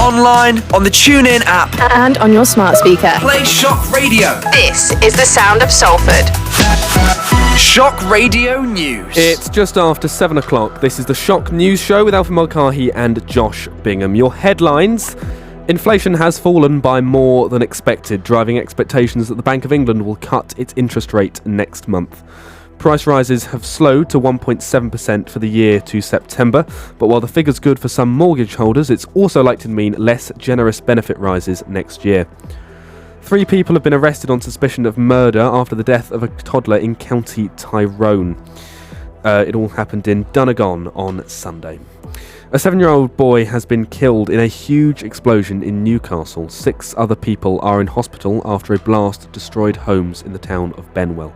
online, on the TuneIn app, and on your smart speaker. Play Shock Radio. This is the sound of Salford. Shock Radio News. It's just after 7 o'clock. This is the Shock News Show with Alfie Mulcahy and Josh Bingham. Your headlines: inflation has fallen by more than expected, driving expectations that the Bank of England will cut its interest rate next month. Price rises have slowed to 1.7% for the year to September, but while the figure's good for some mortgage holders, it's also likely to mean less generous benefit rises next year. 3 people have been arrested on suspicion of murder after the death of a toddler in County Tyrone. It all happened in Donegal on Sunday. A 7-year-old boy has been killed in a huge explosion in Newcastle. 6 other people are in hospital after a blast destroyed homes in the town of Benwell.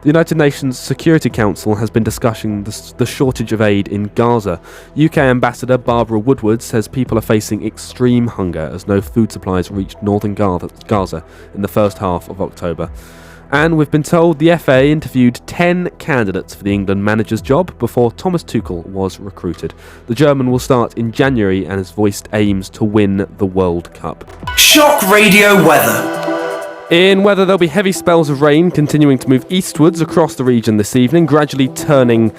The United Nations Security Council has been discussing the shortage of aid in Gaza. UK Ambassador Barbara Woodward says people are facing extreme hunger as no food supplies reached northern Gaza in the first half of October. And we've been told the FA interviewed 10 candidates for the England manager's job before Thomas Tuchel was recruited. The German will start in January and has voiced aims to win the World Cup. Shock Radio weather. In weather, there'll be heavy spells of rain continuing to move eastwards across the region this evening, gradually turning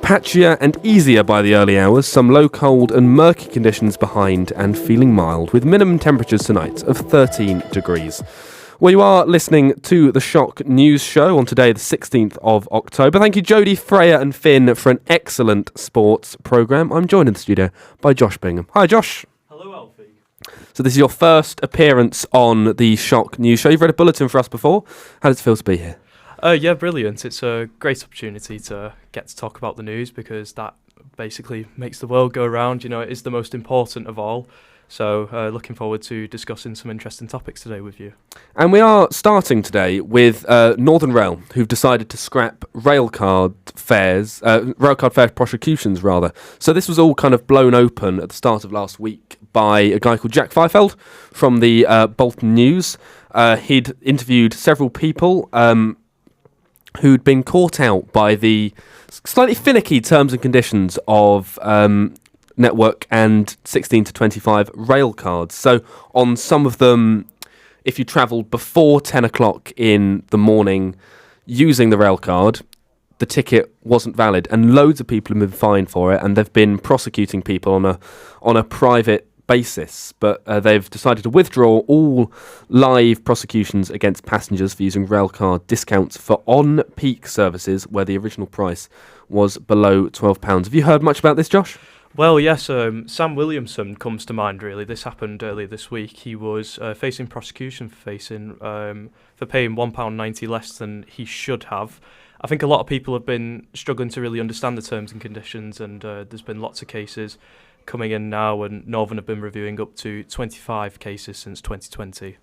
patchier and easier by the early hours. Some low, cold and murky conditions behind and feeling mild, with minimum temperatures tonight of 13 degrees. Well, you are listening to the Shock News Show on today, the 16th of October. Thank you, Jodie, Freya and Finn, for an excellent sports programme. I'm joined in the studio by Josh Bingham. Hi, Josh. Hello, Alfie. So this is your first appearance on the Shock News Show. You've read a bulletin for us before. How does it feel to be here? Yeah, brilliant. It's a great opportunity to get to talk about the news because that basically makes the world go round. You know, it is the most important of all. So looking forward to discussing some interesting topics today with you. And we are starting today with Northern Rail, who've decided to scrap railcard fare prosecutions, rather. So this was all kind of blown open at the start of last week by a guy called Jack Fifield from the Bolton News. He'd interviewed several people who'd been caught out by the slightly finicky terms and conditions of Network and 16 to 25 rail cards. So on some of them, if you travelled before 10 o'clock in the morning using the rail card, the ticket wasn't valid, and loads of people have been fined for it, and they've been prosecuting people on a private basis. But they've decided to withdraw all live prosecutions against passengers for using railcard discounts for on-peak services where the original price was below £12. Have you heard much about this, Josh? Well, yes, Sam Williamson comes to mind, really. This happened earlier this week. He was facing prosecution for paying £1.90 less than he should have. I think a lot of people have been struggling to really understand the terms and conditions, and there's been lots of cases coming in now, and Northern have been reviewing up to 25 cases since 2020.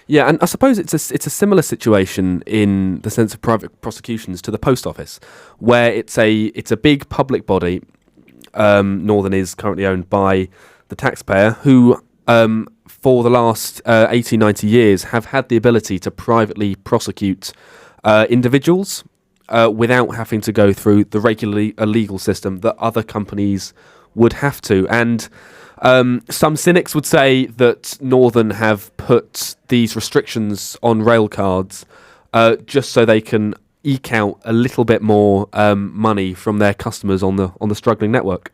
Yeah, and I suppose it's a similar situation in the sense of private prosecutions to the post office, where it's a big public body. Northern is currently owned by the taxpayer, who for the last 80, 90 years have had the ability to privately prosecute individuals without having to go through the regularly legal system that other companies would have to. And some cynics would say that Northern have put these restrictions on rail cards just so they can eke out a little bit more money from their customers on the struggling network.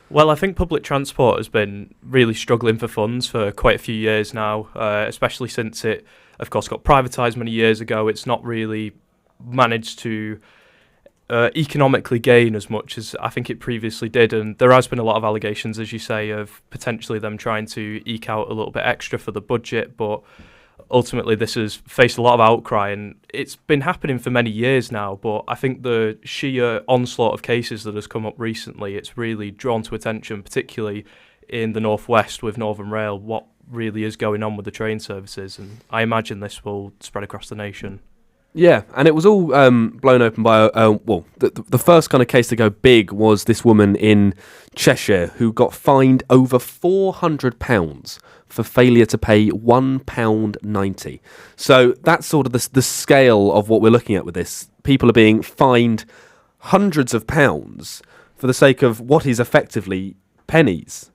Well, I think public transport has been really struggling for funds for quite a few years now, especially since it, of course, got privatised many years ago. It's not really managed to economically gain as much as I think it previously did, and there has been a lot of allegations, as you say, of potentially them trying to eke out a little bit extra for the budget, but ultimately this has faced a lot of outcry, and it's been happening for many years now. But I think the sheer onslaught of cases that has come up recently, it's really drawn to attention, particularly in the Northwest with Northern Rail, what really is going on with the train services, and I imagine this will spread across the nation. Yeah, and it was all blown open by, the first kind of case to go big was this woman in Cheshire who got fined over £400 for failure to pay £1.90. So that's sort of the scale of what we're looking at with this. People are being fined hundreds of pounds for the sake of what is effectively pennies.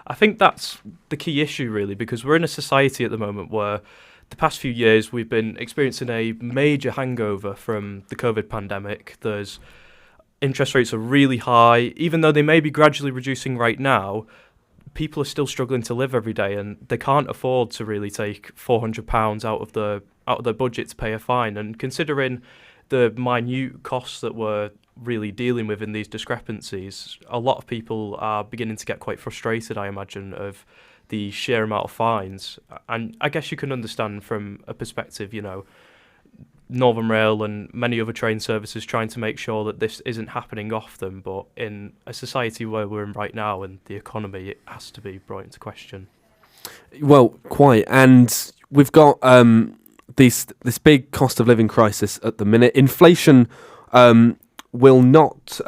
I think that's the key issue, really, because we're in a society at the moment where the past few years we've been experiencing a major hangover from the COVID pandemic. There's interest rates are really high, even though they may be gradually reducing right now. People are still struggling to live every day, and they can't afford to really take £400 out of their budget to pay a fine. And considering the minute costs that we're really dealing with in these discrepancies, a lot of people are beginning to get quite frustrated, I imagine, of the sheer amount of fines. And I guess you can understand from a perspective, Northern Rail and many other train services trying to make sure that this isn't happening often, but in a society where we're in right now and the economy, it has to be brought into question. Well, quite. And we've got this big cost of living crisis at the minute. Inflation will not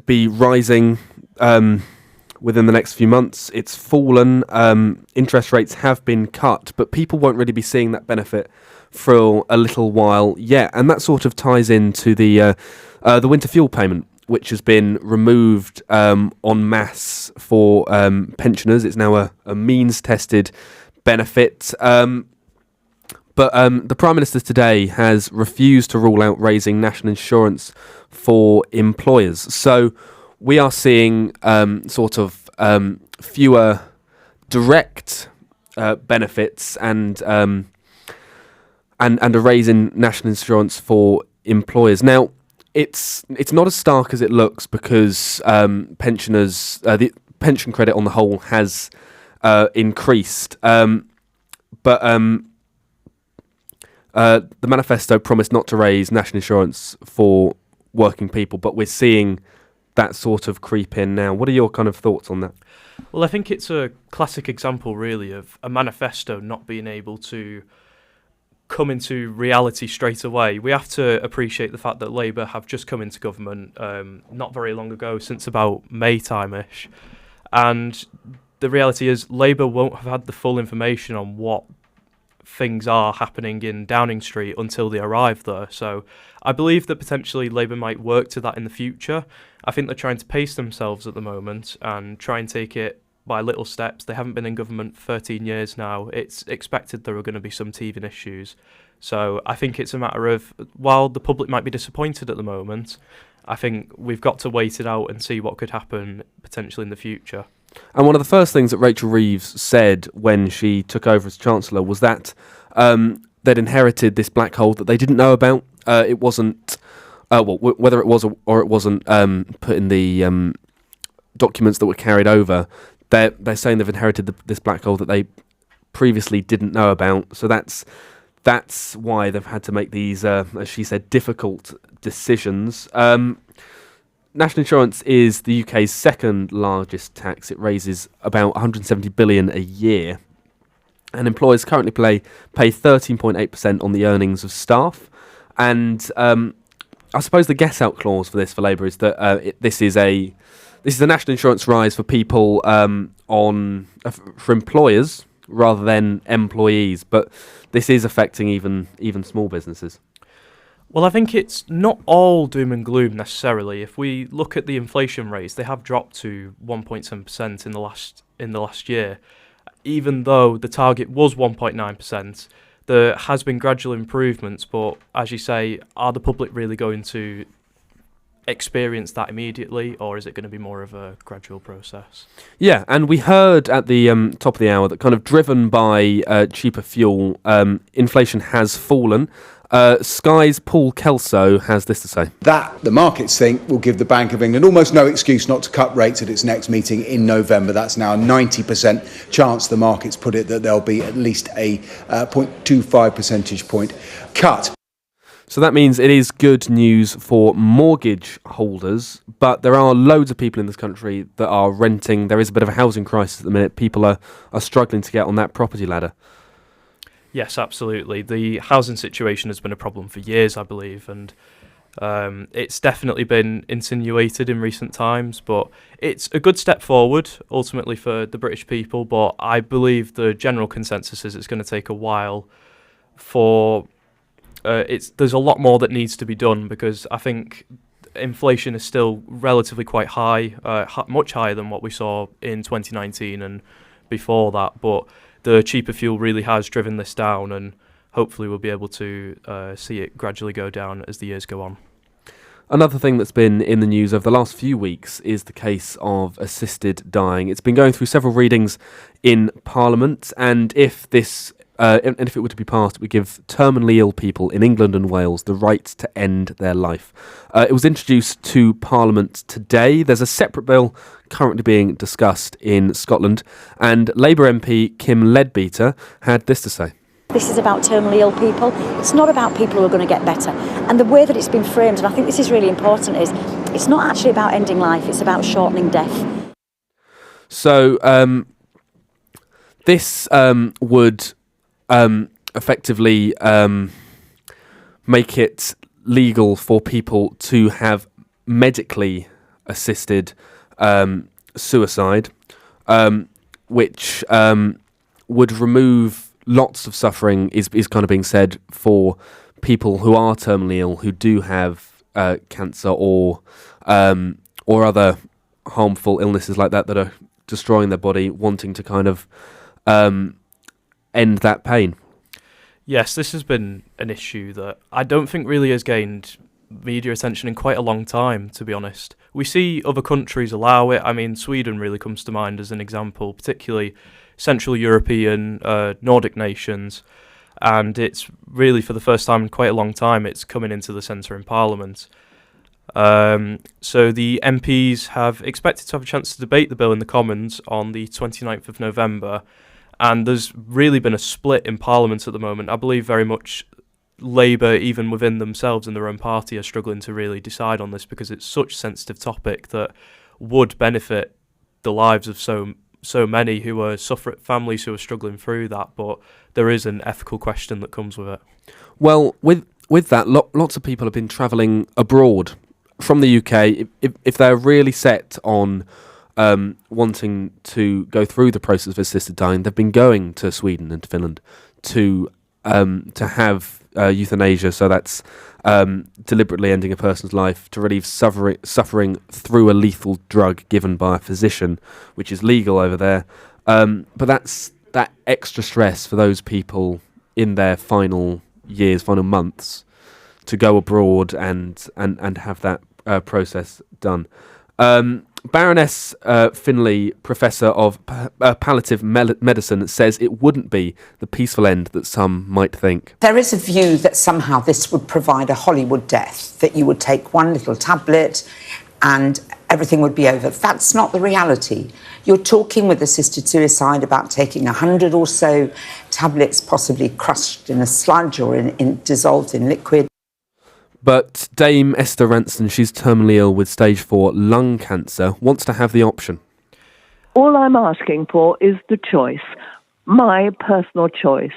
be rising within the next few months. It's fallen. Interest rates have been cut, but people won't really be seeing that benefit for a little while yet. And that sort of ties into the winter fuel payment, which has been removed en masse for pensioners. It's now a means-tested benefit. But the Prime Minister today has refused to rule out raising national insurance for employers. So we are seeing fewer direct benefits and a raise in national insurance for employers. Now, it's not as stark as it looks because pensioners, the pension credit on the whole has increased. But the manifesto promised not to raise national insurance for working people, but we're seeing that sort of creep in now. What are your kind of thoughts on that? Well, I think it's a classic example, really, of a manifesto not being able to come into reality straight away. We have to appreciate the fact that Labour have just come into government not very long ago, since about May time-ish. And the reality is Labour won't have had the full information on what things are happening in Downing Street until they arrive there. So I believe that potentially Labour might work to that in the future. I think they're trying to pace themselves at the moment and try and take it by little steps. They haven't been in government for 13 years now. It's expected there are going to be some teething issues. So I think it's a matter of, while the public might be disappointed at the moment, I think we've got to wait it out and see what could happen potentially in the future. And one of the first things that Rachel Reeves said when she took over as Chancellor was that they'd inherited this black hole that they didn't know about. It wasn't, whether it was or it wasn't put in the documents that were carried over, they're saying they've inherited this black hole that they previously didn't know about. So that's why they've had to make these, as she said, difficult decisions. National insurance is the UK's second largest tax. It raises about 170 billion a year. And employers currently pay 13.8% on the earnings of staff. And I suppose the get-out clause for Labour is that this is a national insurance rise for people for employers rather than employees. But this is affecting even small businesses. Well, I think it's not all doom and gloom necessarily. If we look at the inflation rates, they have dropped to 1.7% in the last year. Even though the target was 1.9%, there has been gradual improvements. But as you say, are the public really going to experience that immediately, or is it going to be more of a gradual process? Yeah, and we heard at the top of the hour that kind of driven by cheaper fuel, inflation has fallen. Sky's Paul Kelso has this to say. That, the markets think, will give the Bank of England almost no excuse not to cut rates at its next meeting in November. That's now a 90% chance, the markets put it, that there'll be at least a 0.25 percentage point cut. So that means it is good news for mortgage holders, but there are loads of people in this country that are renting. There is a bit of a housing crisis at the minute. People are struggling to get on that property ladder. Yes, absolutely. The housing situation has been a problem for years, I believe, and it's definitely been insinuated in recent times, but it's a good step forward, ultimately, for the British people, but I believe the general consensus is it's going to take a while for... there's a lot more that needs to be done, because I think inflation is still relatively quite high, much higher than what we saw in 2019 and before that. But the cheaper fuel really has driven this down, and hopefully we'll be able to see it gradually go down as the years go on. Another thing that's been in the news over the last few weeks is the case of assisted dying. It's been going through several readings in Parliament, and if it were to be passed, it would give terminally ill people in England and Wales the right to end their life. It was introduced to Parliament today. There's a separate bill currently being discussed in Scotland, and Labour MP Kim Leadbeater had this to say. This is about terminally ill people. It's not about people who are going to get better. And the way that it's been framed, and I think this is really important, is it's not actually about ending life, it's about shortening death. So this would effectively make it legal for people to have medically assisted suicide, which would remove lots of suffering, is kind of being said, for people who are terminally ill, who do have cancer or other harmful illnesses like that are destroying their body, wanting to kind of end that pain. Yes, this has been an issue that I don't think really has gained media attention in quite a long time, to be honest. We see other countries allow it. I mean, Sweden really comes to mind as an example, particularly Central European, Nordic nations, and it's really, for the first time in quite a long time, it's coming into the centre in Parliament. So the MPs have expected to have a chance to debate the bill in the Commons on the 29th of November, and there's really been a split in Parliament at the moment. I believe very much Labour, even within themselves in their own party, are struggling to really decide on this because it's such a sensitive topic that would benefit the lives of so many who are families who are struggling through that, but there is an ethical question that comes with it. Well, with that, lots of people have been travelling abroad from the UK. If they're really set on wanting to go through the process of assisted dying, they've been going to Sweden and Finland to have euthanasia, so that's deliberately ending a person's life to relieve suffering through a lethal drug given by a physician, which is legal over there. But that's that extra stress for those people in their final years, final months, to go abroad and have that process done. Baroness Finlay, Professor of Palliative Medicine, says it wouldn't be the peaceful end that some might think. There is a view that somehow this would provide a Hollywood death, that you would take one little tablet and everything would be over. That's not the reality. You're talking with assisted suicide about taking 100 or so tablets, possibly crushed in a sludge or dissolved in liquid. But Dame Esther Ranson, she's terminally ill with stage 4 lung cancer, wants to have the option. All I'm asking for is the choice, my personal choice.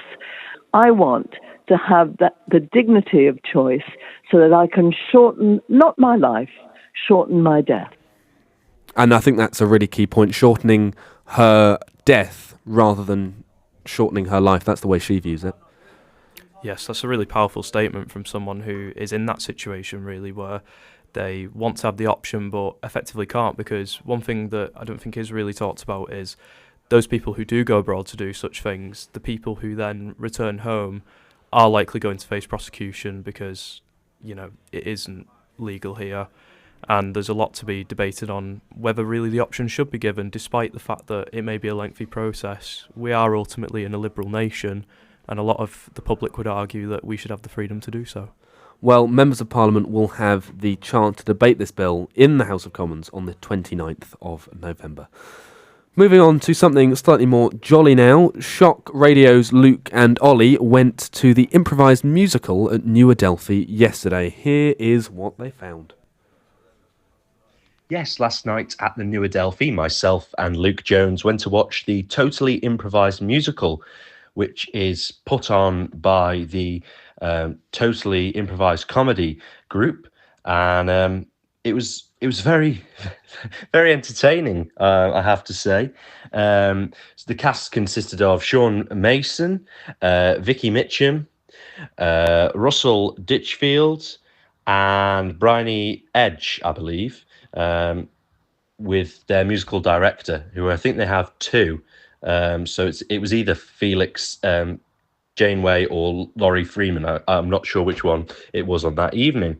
I want to have the dignity of choice so that I can shorten, not my life, shorten my death. And I think that's a really key point, shortening her death rather than shortening her life. That's the way she views it. Yes, that's a really powerful statement from someone who is in that situation, really, where they want to have the option but effectively can't, because one thing that I don't think is really talked about is those people who do go abroad to do such things, the people who then return home are likely going to face prosecution because, it isn't legal here. And there's a lot to be debated on whether really the option should be given, despite the fact that it may be a lengthy process. We are ultimately in a liberal nation, and a lot of the public would argue that we should have the freedom to do so. Well, members of Parliament will have the chance to debate this bill in the House of Commons on the 29th of November. Moving on to something slightly more jolly now, Shock Radio's Luke and Ollie went to the improvised musical at New Adelphi yesterday. Here is what they found. Yes, last night at the New Adelphi, myself and Luke Jones went to watch the Totally Improvised Musical, which is put on by the Totally Improvised Comedy group, and it was very, very entertaining, I have to say. So the cast consisted of Sean Mason, Vicky Mitchum, Russell Ditchfield, and Bryony Edge, I believe, with their musical director, who I think they have two. So it was either Felix Janeway or Laurie Freeman. I'm not sure which one it was on that evening.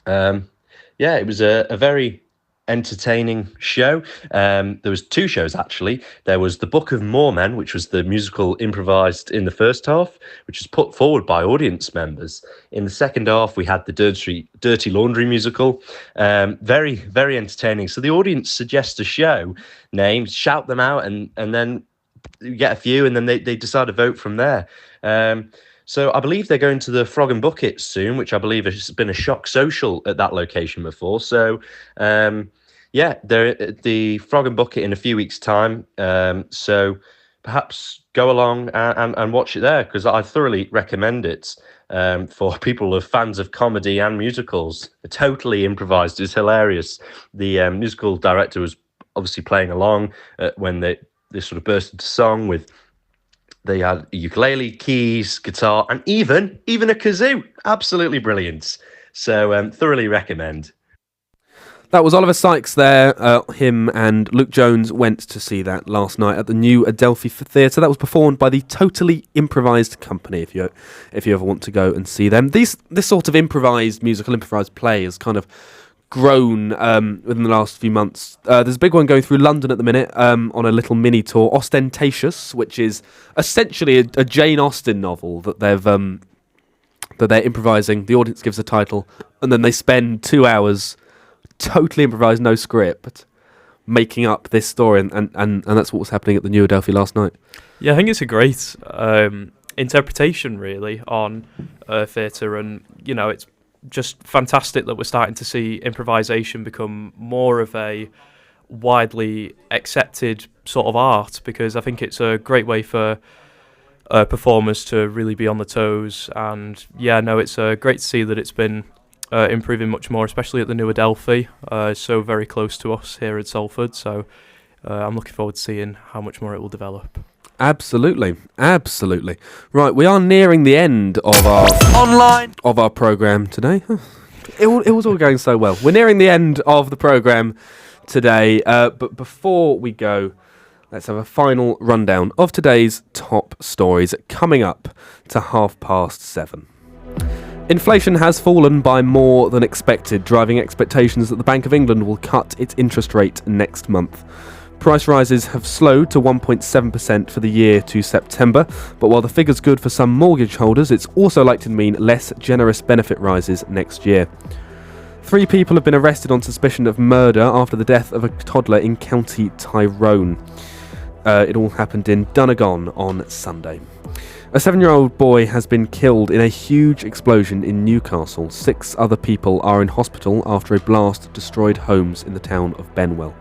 It was a very entertaining show. There was two shows, actually. There was The Book of Mormon, which was the musical improvised in the first half, which was put forward by audience members. In the second half, we had the Dirty Laundry musical. Very, very entertaining. So the audience suggests a show name, shout them out, and then you get a few, and then they decide to vote from there. So I believe they're going to the Frog and Bucket soon, which I believe has been a shock social at that location before. So, they're at the Frog and Bucket in a few weeks' time. So perhaps go along and watch it there, because I thoroughly recommend it for people who are fans of comedy and musicals. Totally improvised. It's hilarious. The musical director was obviously playing along when they sort of burst into song with... They had ukulele, keys, guitar, and even a kazoo. Absolutely brilliant. So thoroughly recommend. That was Oliver Sykes there. Him and Luke Jones went to see that last night at the new Adelphi Theatre. That was performed by the Totally Improvised Company, if you ever want to go and see them. This sort of improvised play has kind of grown within the last few months. There's a big one going through London at the minute on a little mini tour, Ostentatious, which is essentially a Jane Austen novel that they're improvising. The audience gives a title, and then they spend 2 hours totally improvised, no script, making up this story, and that's what was happening at the New Adelphi last night. Yeah, I think it's a great interpretation, really, on theatre, and it's just fantastic that we're starting to see improvisation become more of a widely accepted sort of art, because I think it's a great way for performers to really be on the toes. And it's great to see that it's been improving much more, especially at the New Adelphi, so very close to us here at Salford. So I'm looking forward to seeing how much more it will develop. Absolutely. Right, we are nearing the end of our programme today. It was all going so well. We're nearing the end of the programme today, but before we go, let's have a final rundown of today's top stories coming up to 7:30. Inflation has fallen by more than expected, driving expectations that the Bank of England will cut its interest rate next month. Price rises have slowed to 1.7% for the year to September, but while the figure's good for some mortgage holders, it's also likely to mean less generous benefit rises next year. 3 people have been arrested on suspicion of murder after the death of a toddler in County Tyrone. It all happened in Donegal on Sunday. A 7-year-old boy has been killed in a huge explosion in Newcastle. 6 other people are in hospital after a blast destroyed homes in the town of Benwell.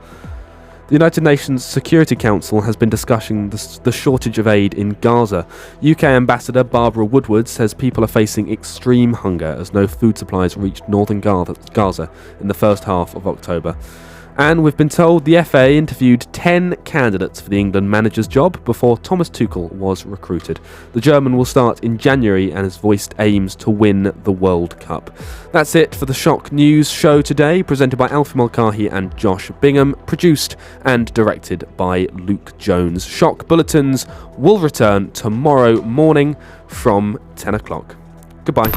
The United Nations Security Council has been discussing the shortage of aid in Gaza. UK Ambassador Barbara Woodward says people are facing extreme hunger as no food supplies reached northern Gaza in the first half of October. And we've been told the FA interviewed 10 candidates for the England manager's job before Thomas Tuchel was recruited. The German will start in January and has voiced aims to win the World Cup. That's it for the Shock News show today, presented by Alfie Mulcahy and Josh Bingham, produced and directed by Luke Jones. Shock Bulletins will return tomorrow morning from 10 o'clock. Goodbye.